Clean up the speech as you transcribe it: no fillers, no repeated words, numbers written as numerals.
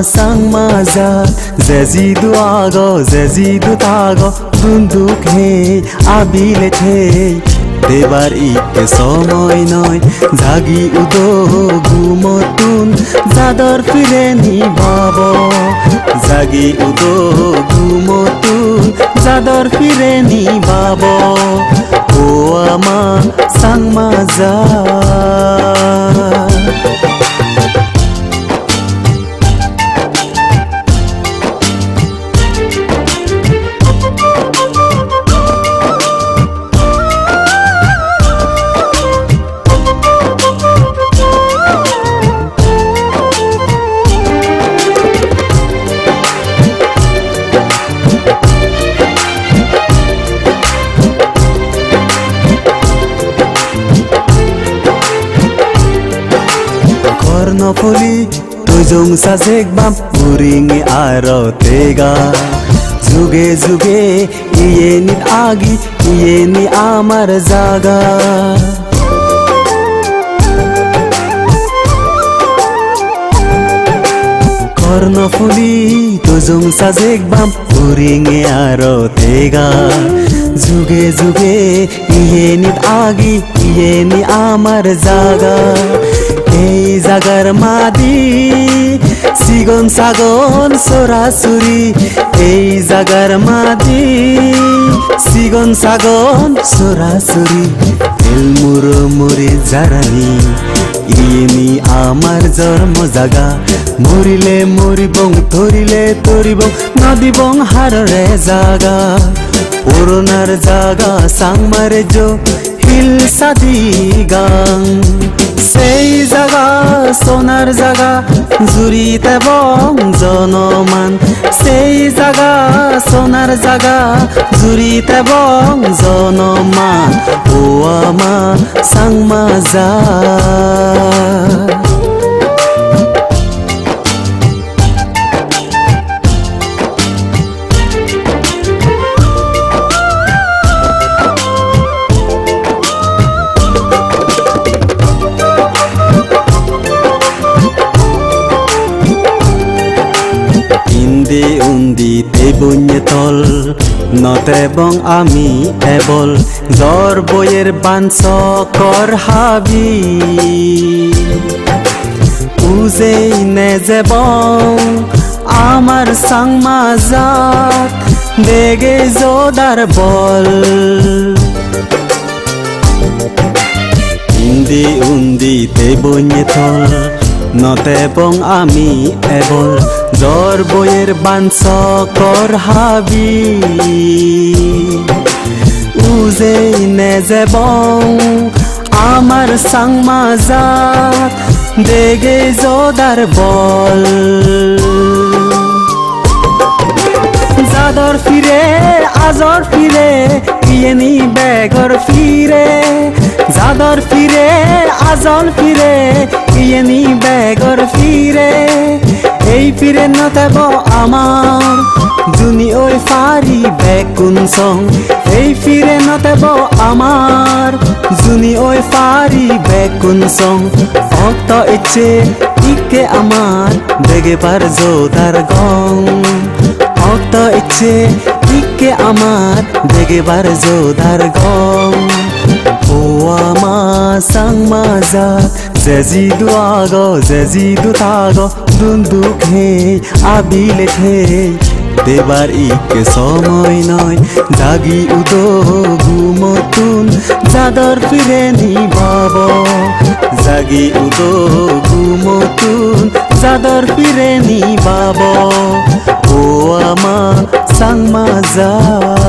Sangmazat Zezidu ago Zezidu tago Bunduk hey Abile hey দেবার ইকে সময় নয় জাগি উদো ঘুমতুন জাদর ফিরে নিবাব জাগি উদো ঘুমতুন জাদর ফিরে নিবাব ও আমা সাংমাজাত Kornopoli tujung sasek bam buringi aro tega Zuge zuge iye nit agi iye ni amar zaga Kornopoli tujung sasek bam buringi aro tega Zuge zuge iye nit agi iye ni amar zaga এই জাগার মাদি সিগন সাগন সরাসরি এই জাগার মাদি সিগন সাগন সরাসরি তেল মুড়ি জারানি ইয়েনি আমার জন্ম জাগা মরিলে মরিবং ধরিলে তরিবং নদীবং হাররে জাগা পুরনার জাগা সাংমারে জো হিল সাদি গাং সেই জাগা সোনার জাগা জুড়িতে বং জনমান সেই জাগা সোনার জাগা জুড়িতে বং জনমান ও আমা সাংমাজাত undi tebunye tol note bong ami ebol jor boyer banso kor habi uzei neze bong amar sangmazat dege zodar bol undi tebunye tol note bong ami ebol জর বইয়ের বাঞ্চ কর হাবি উজেই নেজে বং আমার সাংমাজাত দেগে জোদার বল জাদর ফিরে আজর ফিরে ইয়েনি বেগর ফিরে জাদর ফিরে আজল ফিরে ইয়েনি বেগর ফিরে এই ফিরে নতেব আমার জুনি ওই ফারি বেকুন সং এই ফিরে নতেব আমার জুনি ওই ফারি বেকুন সং অত ইচ্ছে ইকে আমার দেগে পার জোদার গং অত ইচ্ছে ইকে আমার দেগে পার জোদার গং ও আমা সাংমাজাত Zezidu ago zezidu tago Dunduk hey abile hey দেবার ইকে সময় নয় জাগি উদো ঘুমতুন জাদর ফিরে নিবাব জাগি উদো ঘুমতুন জাদর ফিরে নিবাব ও আমা সাংমাজাত